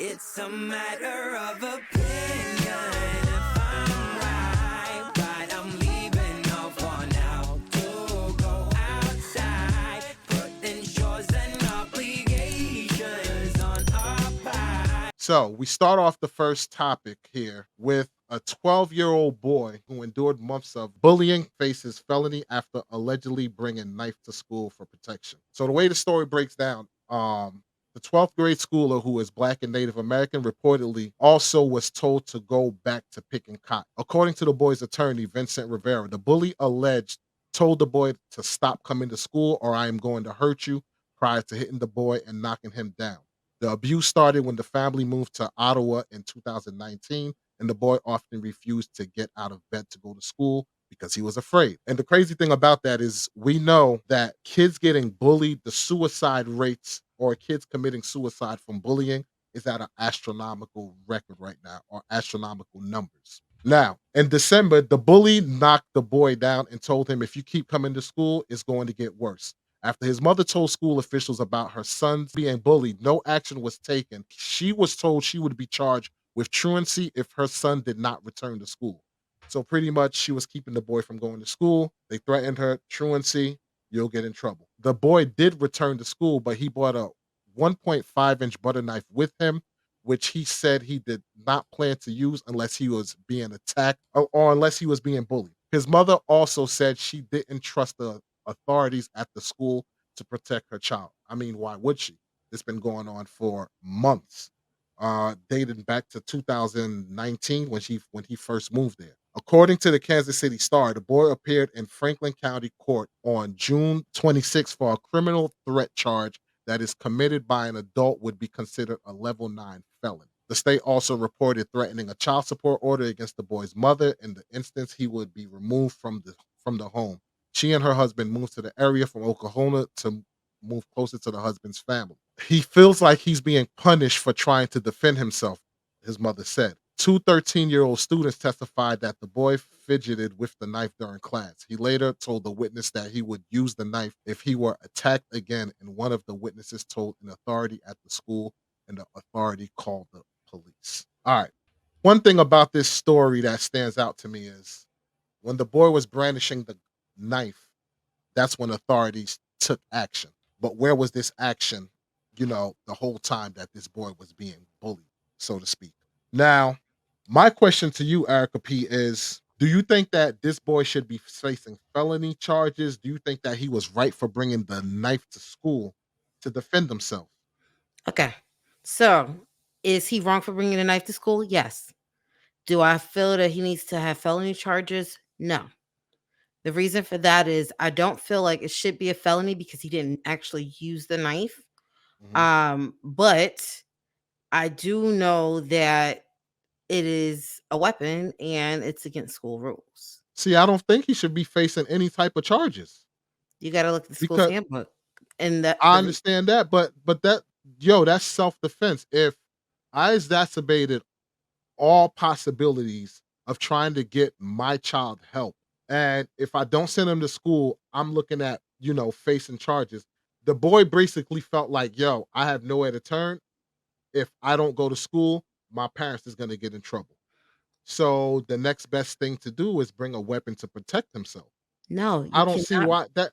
It's a matter of opinion if I'm right, but I'm leaving all for now to go outside, putting chores and obligations on our pride. So we start off the first topic here with a 12-year-old boy who endured months of bullying faces felony after allegedly bringing knife to school for protection. So the way the story breaks down, the 12th grade schooler who is black and Native American reportedly also was told to go back to picking cotton. According to the boy's attorney, Vincent Rivera, the bully alleged told the boy to stop coming to school or I am going to hurt you prior to hitting the boy and knocking him down. The abuse started when the family moved to Ottawa in 2019, and the boy often refused to get out of bed to go to school because he was afraid. And the crazy thing about that is we know that kids getting bullied, the suicide rates or kids committing suicide from bullying is at an astronomical record right now or astronomical numbers. Now, in December, the bully knocked the boy down and told him, if you keep coming to school, it's going to get worse. After his mother told school officials about her son being bullied, no action was taken. She was told she would be charged with truancy if her son did not return to school. So pretty much she was keeping the boy from going to school. They threatened her, truancy, you'll get in trouble. The boy did return to school, but he brought a 1.5-inch butter knife with him, which he said he did not plan to use unless he was being attacked or unless he was being bullied. His mother also said she didn't trust the authorities at the school to protect her child. I mean, why would she? It's been going on for months, dating back to 2019 when he first moved there. According to the Kansas City Star, the boy appeared in Franklin County Court on June 26 for a criminal threat charge that is committed by an adult would be considered a level 9 felony. The state also reported threatening a child support order against the boy's mother. In the instance, he would be removed from the home. She and her husband moved to the area from Oklahoma to move closer to the husband's family. He feels like he's being punished for trying to defend himself, his mother said. Two 13-year-old students testified that the boy fidgeted with the knife during class. He later told the witness that he would use the knife if he were attacked again, and one of the witnesses told an authority at the school, and the authority called the police. All right. One thing about this story that stands out to me is when the boy was brandishing the knife, that's when authorities took action. But where was this action, the whole time that this boy was being bullied, so to speak? Now, my question to you, Erica P, is do you think that this boy should be facing felony charges? Do you think that he was right for bringing the knife to school to defend himself? Okay. So, is he wrong for bringing a knife to school? Yes. Do I feel that he needs to have felony charges? No. The reason for that is I don't feel like it should be a felony because he didn't actually use the knife. Mhm. But I do know that it is a weapon and it's against school rules. See, I don't think he should be facing any type of charges You got to look at the school's because handbook, and that I the re- understand that, but that's self defense. If I exacerbated all possibilities of trying to get my child help, and if I don't send him to school, I'm looking at facing charges. The boy basically felt like, yo, I have nowhere to turn. If I don't go to school, my parents is gonna get in trouble. So the next best thing to do is bring a weapon to protect himself. no, you I don't see cannot. why that,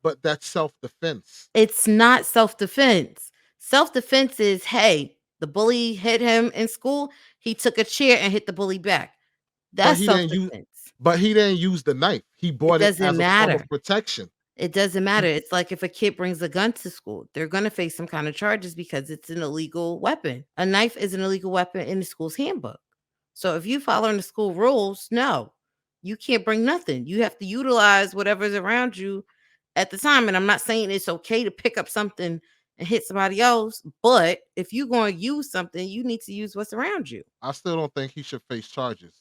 but that's self defense. It's not self defense. Self defense is, hey, the bully hit him in school. He took a chair and hit the bully back. But That's he self didn't use defense. but he didn't use the knife. He It bought it doesn't as a form of matter. protection. It doesn't matter. He It's like if a kid brings a gun to school, they're going to face some kind of charges because it's an illegal weapon. A knife is an illegal weapon in the school's handbook. So if you following the school rules, no, you can't bring nothing. You have to utilize whatever's around you at the time. And I'm not saying it's okay to pick up something and hit somebody else, but if you're going to use something, you need to use what's around you. I still don't think he should face charges.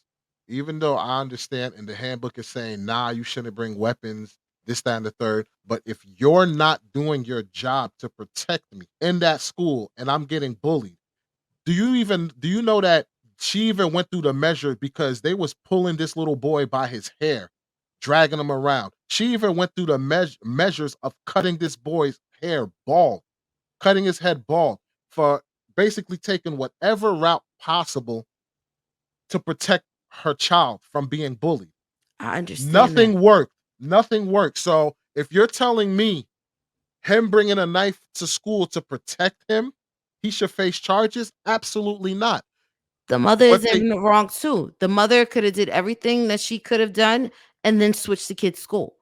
Even though I understand and the handbook is saying, nah, you shouldn't bring weapons, this, that, and the third. But if you're not doing your job to protect me in that school and I'm getting bullied, do you know that she even went through the measure because they was pulling this little boy by his hair, dragging him around. She even went through the measures of cutting this boy's hair bald, cutting his head bald for basically taking whatever route possible to protect her child from being bullied. I understand that. Nothing worked. Nothing worked. So if you're telling me him bringing a knife to school to protect him, he should face charges? Absolutely not. The mother What is they in the wrong too. The mother could have did everything that she could have done and then switched the kid's school.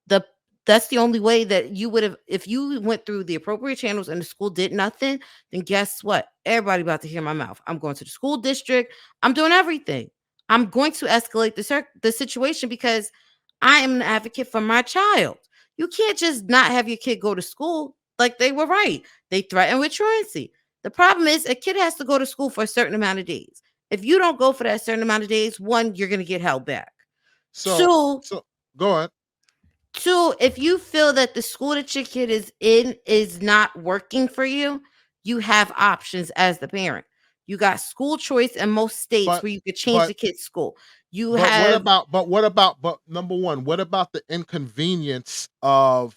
The That's the only way that you would have, if you went through the appropriate channels and the school did nothing, then guess what? Everybody about to hear my mouth. I'm going to the school district. I'm doing everything. I'm going to escalate the situation because I am an advocate for my child. You can't just not have your kid go to school. Like they were right. They threatened with truancy. The problem is a kid has to go to school for a certain amount of days. If you don't go for that certain amount of days, one, you're going to get held back. so Two, so go on. Two, if you feel that the school that your kid is in is not working for you, you have options as the parent. You got school choice in most states But where you could change but the kid's school. You But what have about but number 1, what about the inconvenience of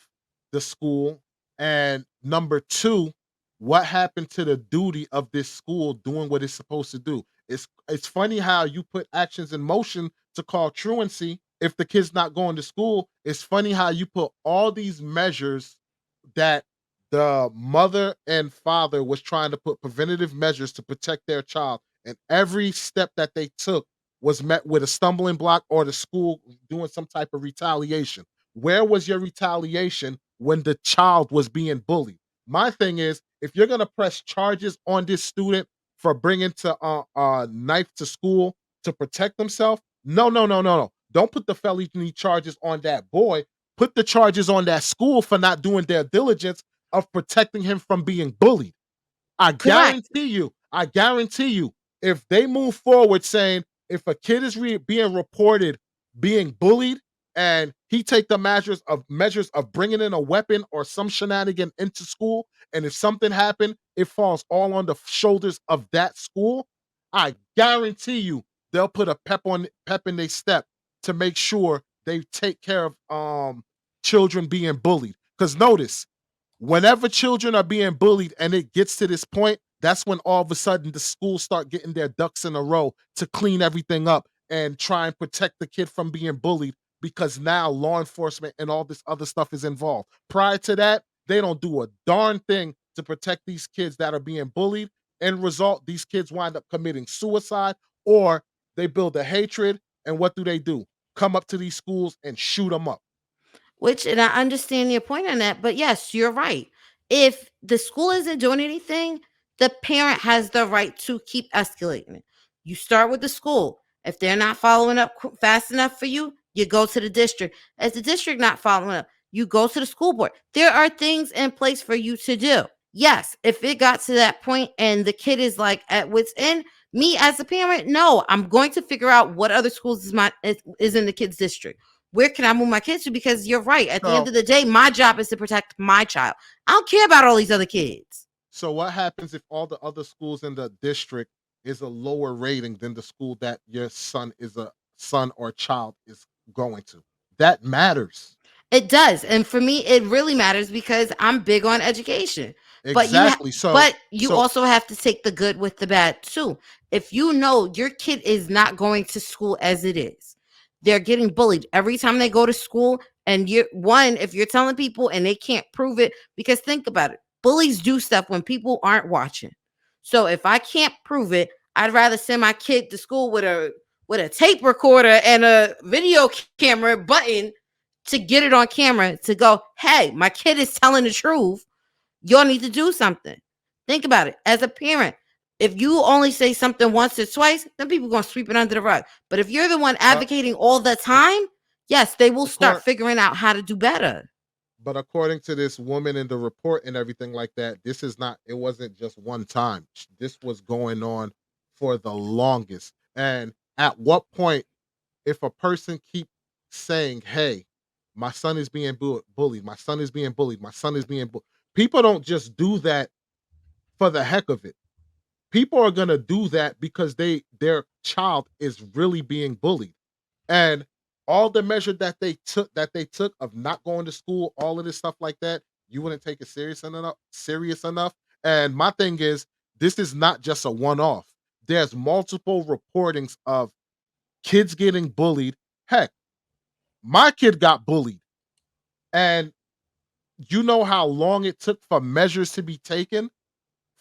the school? And number 2, what happened to the duty of this school doing what it's supposed to do? It's funny how you put actions in motion to call truancy if the kid's not going to school. It's funny how you put all these measures that the mother and father was trying to put preventative measures to protect their child, and every step that they took was met with a stumbling block or the school doing some type of retaliation. Where was your retaliation when the child was being bullied? My thing is, if you're gonna press charges on this student for bringing to a knife to school to protect himself, no, no, no, no, no. Don't put the felony charges on that boy. Put the charges on that school for not doing their diligence of protecting him from being bullied. correct. I guarantee you, if they move forward saying if a kid is being reported being bullied and he take the measures of bringing in a weapon or some shenanigan into school, and if something happened, it falls all on the shoulders of that school. I guarantee you, they'll put a pep in their step to make sure they take care of children being bullied. Because notice, whenever children are being bullied and it gets to this point, that's when all of a sudden the schools start getting their ducks in a row to clean everything up and try and protect the kid from being bullied, because now law enforcement and all this other stuff is involved. Prior to that, they don't do a darn thing to protect these kids that are being bullied. End result, these kids wind up committing suicide, or they build a hatred. And what do? Come up to these schools and shoot them up. Which, and I understand your point on that, but yes, you're right. If the school isn't doing anything, the parent has the right to keep escalating it. You start with the school. If they're not following up fast enough for you, you go to the district. As the district not following up, you go to the school board. There are things in place for you to do. Yes, if it got to that point and the kid is like at wit's end, me as a parent, no, I'm going to figure out what other schools is in the kid's district. Where can I move my kids to? Because you're right. At the end So of the day, my job is to protect my child. I don't care about all these other kids. So what happens if all the other schools in the district is a lower rating than the school that your son or child is going to? That matters. It does. And for me, it really matters because I'm big on education. But Exactly. So but you so also have to take the good with the bad too. If you know your kid is not going to school as it is, they're getting bullied every time they go to school. And if you're telling people and they can't prove it, because think about it, bullies do stuff when people aren't watching. So if I can't prove it, I'd rather send my kid to school with a tape recorder and a video camera button to get it on camera to go, hey, my kid is telling the truth. Y'all need to do something. Think about it. As a parent, if you only say something once or twice, then people are going to sweep it under the rug. But if you're the one uh, advocating all the time, yes, they will start according, figuring out how to do better. but according to this woman in the report and everything like that, it wasn't just one time. This was going on for the longest. And at what point, if a person keep saying, "Hey, my son is being bullied. My son is being bullied. My son is being bullied," people don't just do that for the heck of it. People are gonna do that because their child is really being bullied, and all the measure that they took of not going to school, all of this stuff like that, you wouldn't take it serious enough. Serious enough. And my thing is, This is not just a one-off. There's multiple reportings of kids getting bullied. Heck, my kid got bullied. And you know how long it took for measures to be taken,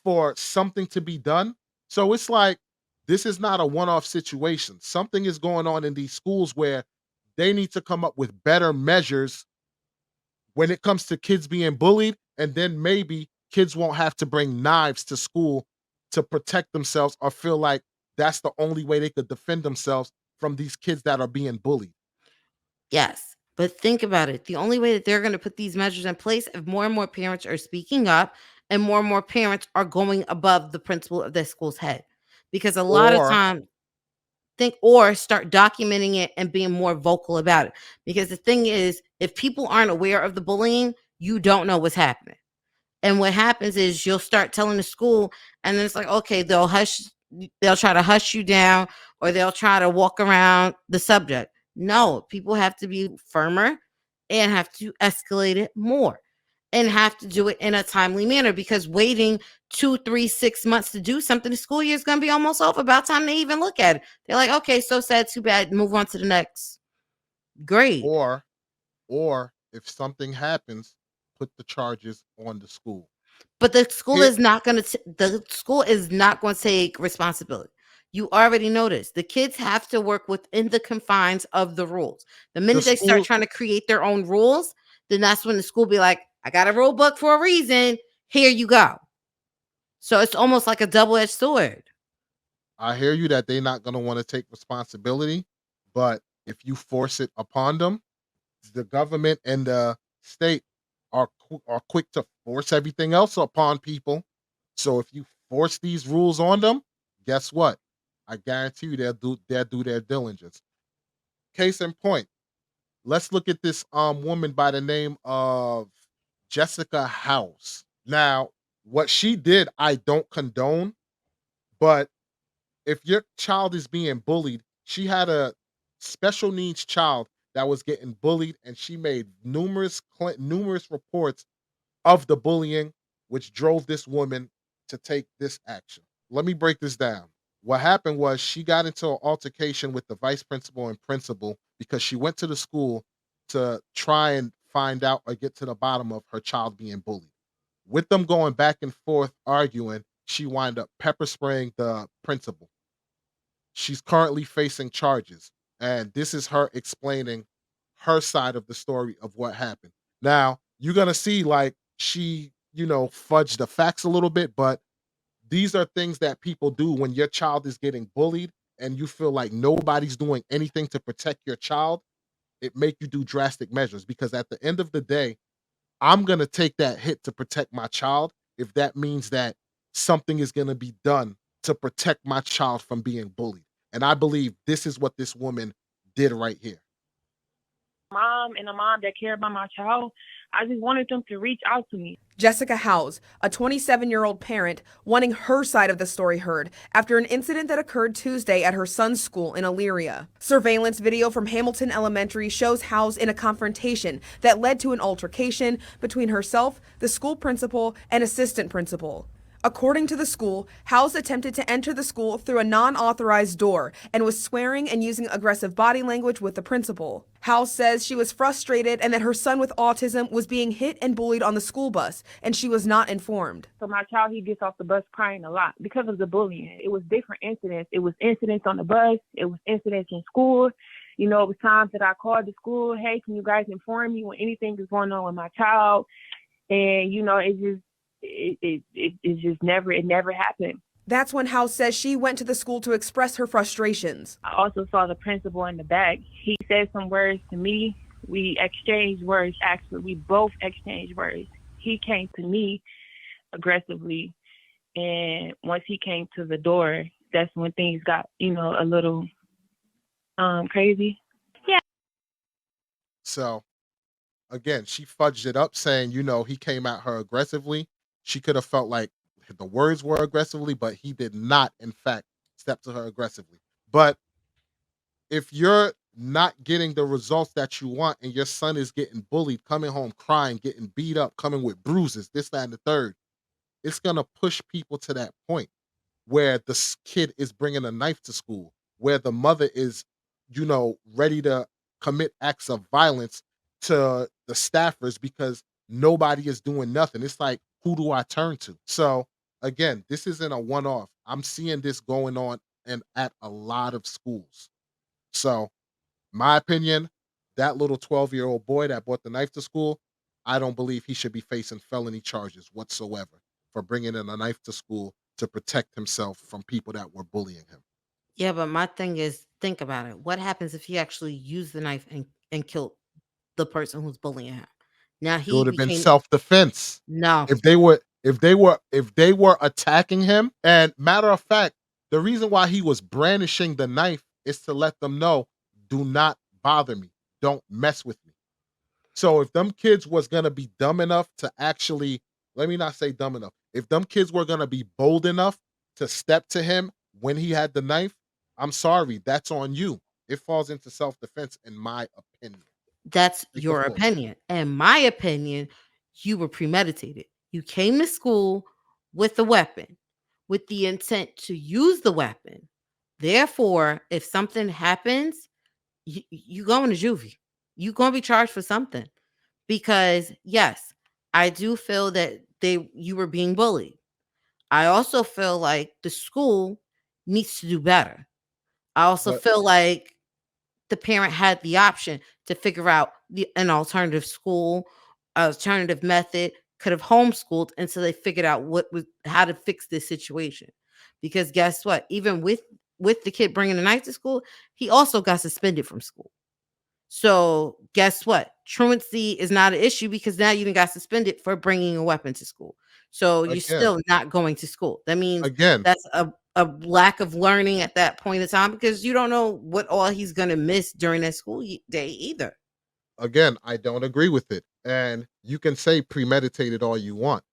for something to be done? So it's like, this is not a one-off situation. Something is going on in these schools where they need to come up with better measures when it comes to kids being bullied, and then maybe kids won't have to bring knives to school to protect themselves or feel like that's the only way they could defend themselves from these kids that are being bullied. Yes. But think about it. The only way that they're going to put these measures in place if more and more parents are speaking up and more parents are going above the principal of their school's head. Because a lot of Or times think or start documenting it and being more vocal about it. Because the thing is, if people aren't aware of the bullying, you don't know what's happening. And what happens is you'll start telling the school, and then it's like, okay, they'll try to hush you down, or they'll try to walk around the subject. No, people have to be firmer and have to escalate it more and have to do it in a timely manner, because waiting 2, 3, 6 months to do something, the school year is going to be almost over. About time they even look at it. They're like, okay, so sad, too bad, move on to the next grade. or or if something happens, put the charges on the school. But the school Here is not going to the school is not going to take responsibility. You already noticed the kids have to work within the confines of the rules. The the minute they start school trying to create their own rules, then that's when the school be like, I got a rule book for a reason. Here you go. So it's almost like a double-edged sword. I hear you that they're not gonna wanna take responsibility, but if you force it upon them, the government and the state are quick to force everything else upon people. So if you force these rules on them, guess what? I guarantee you they'll do their diligence. Case in point, let's look at this woman by the name of Jessica House. Now, what she did, I don't condone, but if your child is being bullied, she had a special needs child that was getting bullied, and she made numerous reports of the bullying, which drove this woman to take this action. Let me break this down. What happened was she got into an altercation with the vice principal and principal because she went to the school to try and find out or get to the bottom of her child being bullied. With them going back and forth arguing, she wound up pepper spraying the principal. She's currently facing charges, and this is her explaining her side of the story of what happened. Now, you're gonna see like she, fudged the facts a little bit, but these are things that people do when your child is getting bullied and you feel like nobody's doing anything to protect your child. It make you do drastic measures because at the end of the day, I'm gonna take that hit to protect my child if that means that something is gonna be done to protect my child from being bullied. And I believe this is what this woman did right here. Mom and a mom that care about my child, I just wanted them to reach out to me. Jessica Howes, a 27-year-old parent, wanting her side of the story heard after an incident that occurred Tuesday at her son's school in Elyria. Surveillance video from Hamilton Elementary shows Howes in a confrontation that led to an altercation between herself, the school principal, and assistant principal. According to the school, Howes attempted to enter the school through a non-authorized door and was swearing and using aggressive body language with the principal. Howes says she was frustrated and that her son with autism was being hit and bullied on the school bus, and she was not informed. So my child, he gets off the bus crying a lot because of the bullying. It was different incidents. It was incidents on the bus. It was incidents in school. It was times that I called the school, hey, can you guys inform me when anything is going on with my child? And, it never happened. That's when Howes says she went to the school to express her frustrations. I also saw the principal in the back. He said some words to me. We exchanged words, actually. We both exchanged words. He came to me aggressively, and once he came to the door, that's when things got, a little crazy. Yeah. So again, she fudged it up saying, he came at her aggressively. She could have felt like the words were aggressively, but he did not, in fact, step to her aggressively. But if you're not getting the results that you want and your son is getting bullied, coming home crying, getting beat up, coming with bruises, this, that, and the third, it's going to push people to that point where the kid is bringing a knife to school, where the mother is, ready to commit acts of violence to the staffers because nobody is doing nothing. It's like, who do I turn to? So again, this isn't a one off. I'm seeing this going on and at a lot of schools. So my opinion, that little 12-year-old boy that brought the knife to school, I don't believe he should be facing felony charges whatsoever for bringing in a knife to school to protect himself from people that were bullying him. Yeah, but my thing is, think about it. What happens if he actually used the knife and killed the person who's bullying him? Now It he would have been became self-defense. no. If they were attacking him, and matter of fact, the reason why he was brandishing the knife is to let them know, do not bother me. Don't mess with me. So if them kids was gonna be dumb enough to actually, let me not say dumb enough. If them kids were gonna be bold enough to step to him when he had the knife, I'm sorry, that's on you. It falls into self-defense, in my opinion. That's Take the your floor. opinion. In my opinion, you were premeditated. You came to school with a weapon, with the intent to use the weapon. Therefore, if something happens, you going to juvie. You going to be charged for something. Because yes, I do feel that you were being bullied. I also feel like the school needs to do better. I also But feel like the parent had the option to figure out an alternative school, alternative method, could have homeschooled until they figured out how to fix this situation. Because guess what? Even with the kid bringing a knife to school, he also got suspended from school. So guess what? Truancy is not an issue because now you done got suspended for bringing a weapon to school. So you're again, still not going to school. That means again, that's a lack of learning at that point in time because you don't know what all he's going to miss during that school day either. again, I don't agree with it. And you can say premeditated all you want.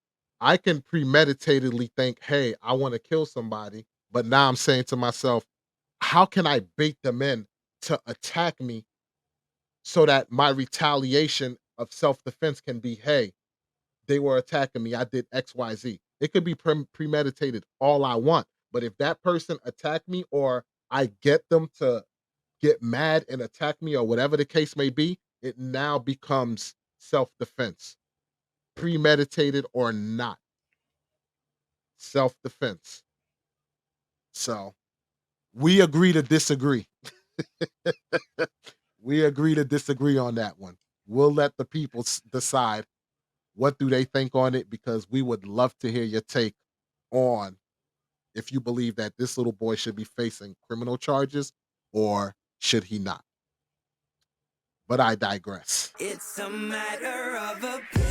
I can premeditatedly think, hey, I want to kill somebody. But now I'm saying to myself, how can I bait them in to attack me so that my retaliation of self-defense can be, hey, they were attacking me, I did XYZ. It could be premeditated all I want, but if that person attacked me or I get them to get mad and attack me or whatever the case may be, it now becomes self-defense, premeditated or not, self-defense. So we agree to disagree. We agree to disagree on that one. We'll let the people decide what do they think on it, because we would love to hear your take on if you believe that this little boy should be facing criminal charges or should he not. But I digress. It's a matter of opinion.